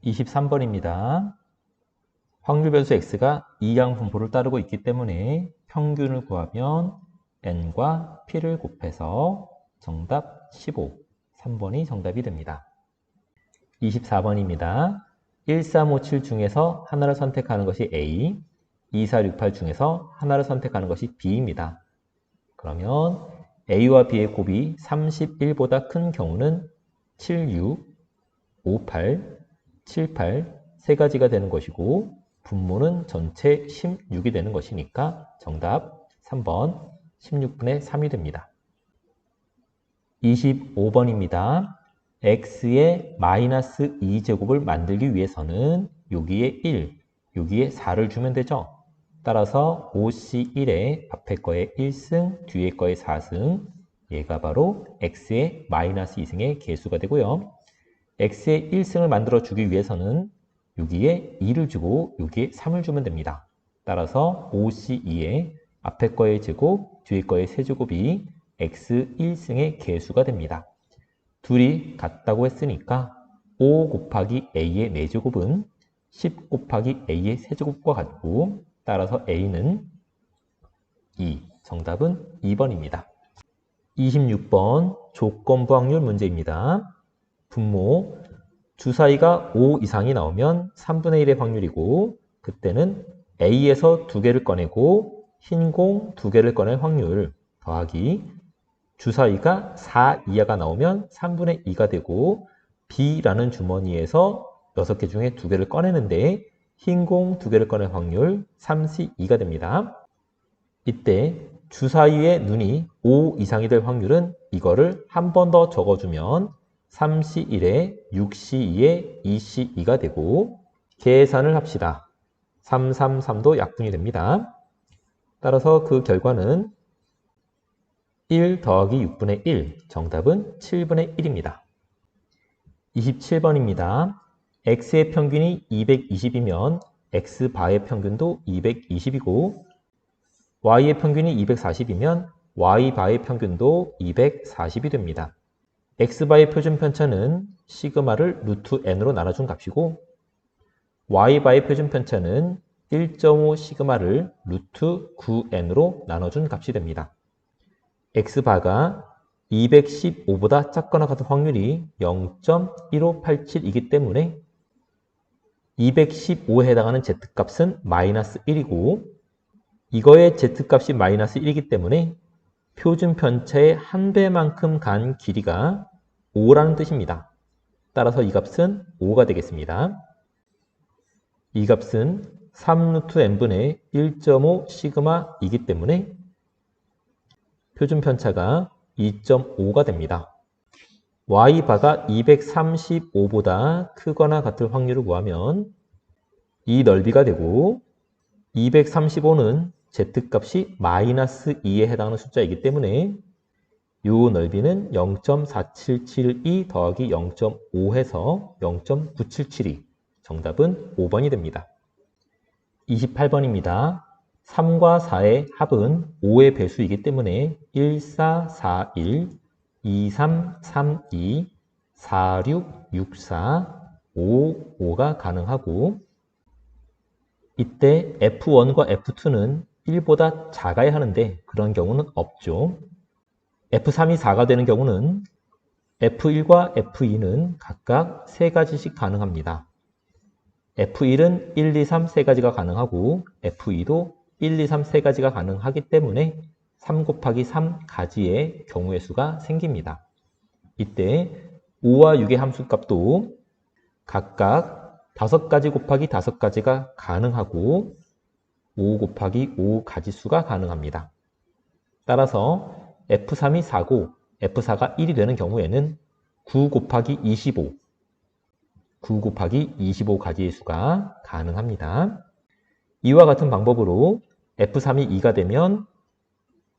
23번입니다. 확률 변수 x가 이항 분포를 따르고 있기 때문에 평균을 구하면 n과 p를 곱해서 정답 15, 3번이 정답이 됩니다. 24번입니다. 1357 중에서 하나를 선택하는 것이 A, 2468 중에서 하나를 선택하는 것이 B입니다. 그러면 A와 B의 곱이 31보다 큰 경우는 76, 58, 78 세 가지가 되는 것이고 분모는 전체 16이 되는 것이니까 정답 3번 16분의 3이 됩니다. 25번입니다. x의 마이너스 2제곱을 만들기 위해서는 여기에 1, 여기에 4를 주면 되죠. 따라서 5C1에 앞에 거에 1승, 뒤에 거에 4승, 얘가 바로 x의 마이너스 2승의 개수가 되고요. x의 1승을 만들어 주기 위해서는 여기에 2를 주고 여기에 3을 주면 됩니다. 따라서 5C2에 앞에 거의 제곱, 뒤에 거의 세제곱이 x 1승의 개수가 됩니다. 둘이 같다고 했으니까 5 곱하기 a의 4제곱은 10 곱하기 a의 세제곱과 같고 따라서 a는 2, 정답은 2번입니다. 26번 조건부 확률 문제입니다. 분모 주사위가 5 이상이 나오면 3분의 1의 확률이고 그때는 A에서 2개를 꺼내고 흰 공 2개를 꺼낼 확률 더하기 주사위가 4 이하가 나오면 3분의 2가 되고 B라는 주머니에서 6개 중에 2개를 꺼내는데 흰 공 2개를 꺼낼 확률 3C2가 됩니다. 이때 주사위의 눈이 5 이상이 될 확률은 이거를 한 번 더 적어주면 3C1에 6C2에 2C2가 되고 계산을 합시다. 333도 약분이 됩니다. 따라서 그 결과는 1 더하기 6분의 1, 정답은 7분의 1입니다. 27번입니다. x의 평균이 220이면 x바의 평균도 220이고 y의 평균이 240이면 y바의 평균도 240이 됩니다. x바의 표준 편차는 시그마를 루트 n으로 나눠준 값이고 y바의 표준 편차는 1.5 시그마를 루트 9n으로 나눠준 값이 됩니다. x바가 215보다 작거나 같은 확률이 0.1587이기 때문에 215에 해당하는 z값은 마이너스 1이고 이거의 z값이 마이너스 1이기 때문에 표준 편차의 한 배만큼 간 길이가 5라는 뜻입니다. 따라서 이 값은 5가 되겠습니다. 이 값은 3루트 n분의 1.5 시그마이기 때문에 표준 편차가 2.5가 됩니다. y바가 235보다 크거나 같을 확률을 구하면 이 넓이가 되고 235는 z값이 마이너스 2에 해당하는 숫자이기 때문에 이 넓이는 0.4772 더하기 0.5 해서 0.9772 정답은 5번이 됩니다. 28번입니다. 3과 4의 합은 5의 배수이기 때문에 1441, 2332, 4664, 55가 가능하고 이때 F1과 F2는 1보다 작아야 하는데 그런 경우는 없죠. F3이 4가 되는 경우는 F1과 F2는 각각 3가지씩 가능합니다. F1은 1, 2, 3 3가지가 가능하고 F2도 1, 2, 3 3가지가 가능하기 때문에 3 곱하기 3가지의 경우의 수가 생깁니다. 이때 5와 6의 함수값도 각각 5가지 곱하기 5가지가 가능하고 5 곱하기 5가지수가 가능합니다. 따라서 F3이 4고 F4가 1이 되는 경우에는 9 곱하기 25, 9 곱하기 25가지의 수가 가능합니다. 이와 같은 방법으로 F3이 2가 되면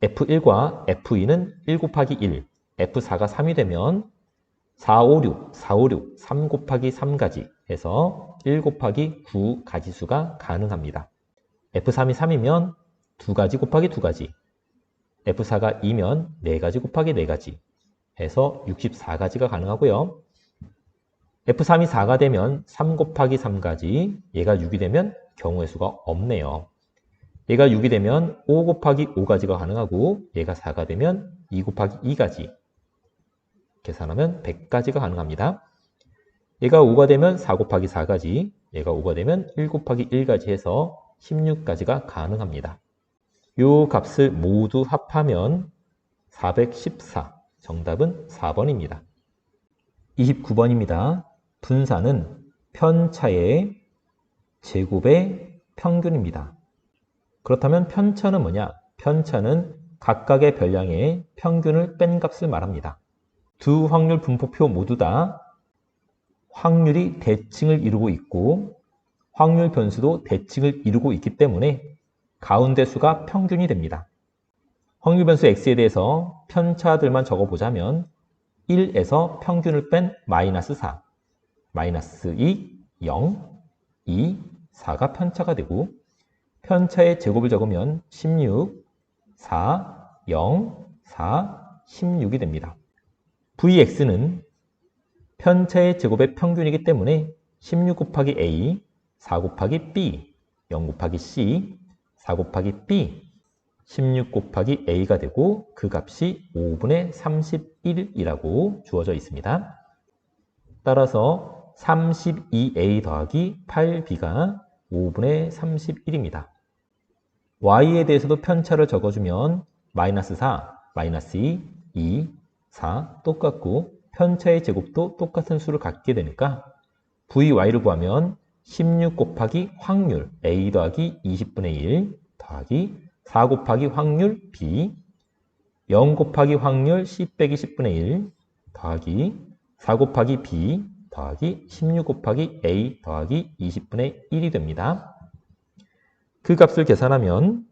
F1과 F2는 1 곱하기 1, F4가 3이 되면 4, 5, 6, 4, 5, 6, 3 곱하기 3가지 해서 1 곱하기 9가지수가 가능합니다. F3이 3이면 2가지 곱하기 2가지, F4가 2면 4가지 곱하기 4가지 해서 64가지가 가능하고요. F3이 4가 되면 3 곱하기 3까지, 얘가 6이 되면 경우의 수가 없네요. 얘가 6이 되면 5 곱하기 5까지가 가능하고, 얘가 4가 되면 2 곱하기 2까지 계산하면 100까지가 가능합니다. 얘가 5가 되면 4 곱하기 4까지, 얘가 5가 되면 1 곱하기 1까지 해서 16까지가 가능합니다. 이 값을 모두 합하면 414, 정답은 4번입니다. 29번입니다. 분사는 편차의 제곱의 평균입니다. 그렇다면 편차는 뭐냐? 편차는 각각의 별량의 평균을 뺀 값을 말합니다. 두 확률 분포표 모두 다 확률이 대칭을 이루고 있고 확률 변수도 대칭을 이루고 있기 때문에 가운데 수가 평균이 됩니다. 확률 변수 x에 대해서 편차들만 적어보자면 1에서 평균을 뺀 마이너스 4, 마이너스 2, 0, 2, 4가 편차가 되고 편차의 제곱을 적으면 16, 4, 0, 4, 16이 됩니다. Vx는 편차의 제곱의 평균이기 때문에 16 곱하기 A, 4 곱하기 B, 0 곱하기 C, 4 곱하기 B, 16 곱하기 A가 되고 그 값이 5분의 31이라고 주어져 있습니다. 따라서 32A 더하기 8B가 5분의 31입니다. Y에 대해서도 편차를 적어주면 마이너스 4, 마이너스 2, 2, 4 똑같고 편차의 제곱도 똑같은 수를 갖게 되니까 VY를 구하면 16 곱하기 확률 A 더하기 20분의 1 더하기 4 곱하기 확률 B 0 곱하기 확률 C 빼기 10분의 1 더하기 4 곱하기 B 더하기 16 곱하기 A 더하기 20분의 1이 됩니다. 그 값을 계산하면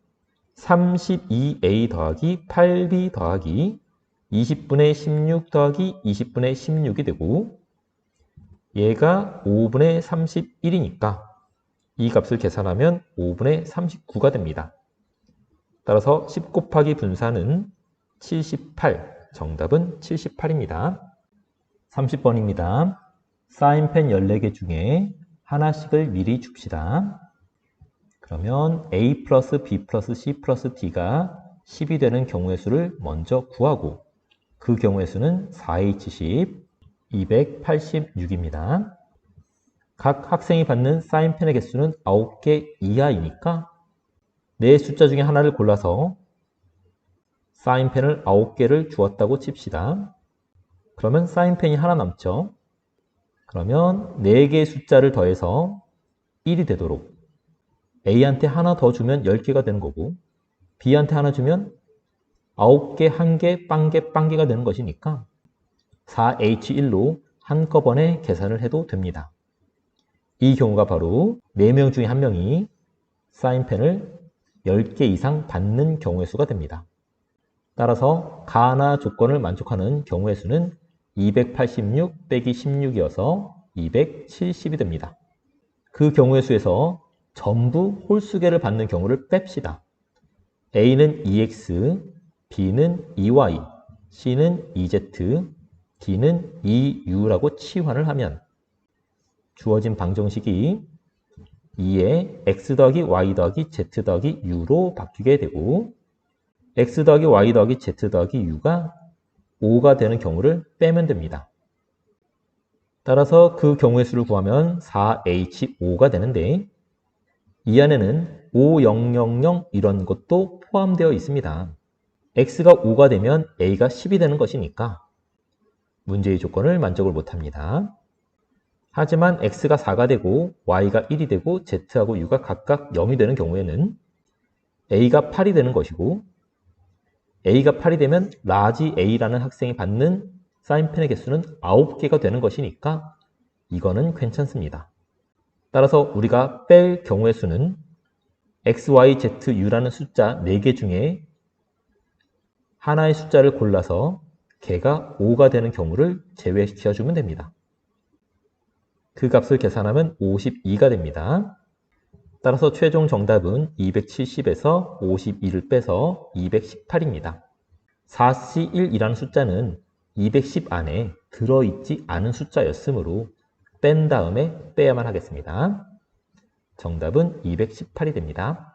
32A 더하기 8B 더하기 20분의 16 더하기 20분의 16이 되고 얘가 5분의 31이니까 이 값을 계산하면 5분의 39가 됩니다. 따라서 10 곱하기 분사는 78, 정답은 78입니다. 30번입니다. 사인펜 14개 중에 하나씩을 미리 줍시다. 그러면 A 플러스 B 플러스 C 플러스 D가 10이 되는 경우의 수를 먼저 구하고 그 경우의 수는 4H10, 286입니다. 각 학생이 받는 사인펜의 개수는 9개 이하이니까 네 숫자 중에 하나를 골라서 사인펜을 9개를 주었다고 칩시다. 그러면 사인펜이 하나 남죠. 그러면 4개의 숫자를 더해서 1이 되도록 A한테 하나 더 주면 10개가 되는 거고 B한테 하나 주면 9개, 1개, 빵개가 되는 것이니까 4H1로 한꺼번에 계산을 해도 됩니다. 이 경우가 바로 4명 중에 1명이 사인펜을 10개 이상 받는 경우의 수가 됩니다. 따라서 가나 조건을 만족하는 경우의 수는 286 빼기 16이어서 270이 됩니다. 그 경우의 수에서 전부 홀수계를 받는 경우를 뺍시다. A는 EX, B는 EY, C는 EZ, D는 EU라고 치환을 하면 주어진 방정식이 2에 X 더하기 Y 더하기 Z 더하기 U로 바뀌게 되고 X 더하기 Y 더하기 Z 더하기 U가 5가 되는 경우를 빼면 됩니다. 따라서 그 경우의 수를 구하면 4H5가 되는데 이 안에는 5000 이런 것도 포함되어 있습니다. X가 5가 되면 A가 10이 되는 것이니까 문제의 조건을 만족을 못합니다. 하지만 X가 4가 되고 Y가 1이 되고 Z하고 U가 각각 0이 되는 경우에는 A가 8이 되는 것이고 A가 8이 되면 라지 A라는 학생이 받는 사인펜의 개수는 9개가 되는 것이니까 이거는 괜찮습니다. 따라서 우리가 뺄 경우의 수는 X, Y, Z, U라는 숫자 4개 중에 하나의 숫자를 골라서 걔가 5가 되는 경우를 제외시켜주면 됩니다. 그 값을 계산하면 52가 됩니다. 따라서 최종 정답은 270에서 52를 빼서 218입니다. 4C1이라는 숫자는 210 안에 들어있지 않은 숫자였으므로 뺀 다음에 빼야만 하겠습니다. 정답은 218이 됩니다.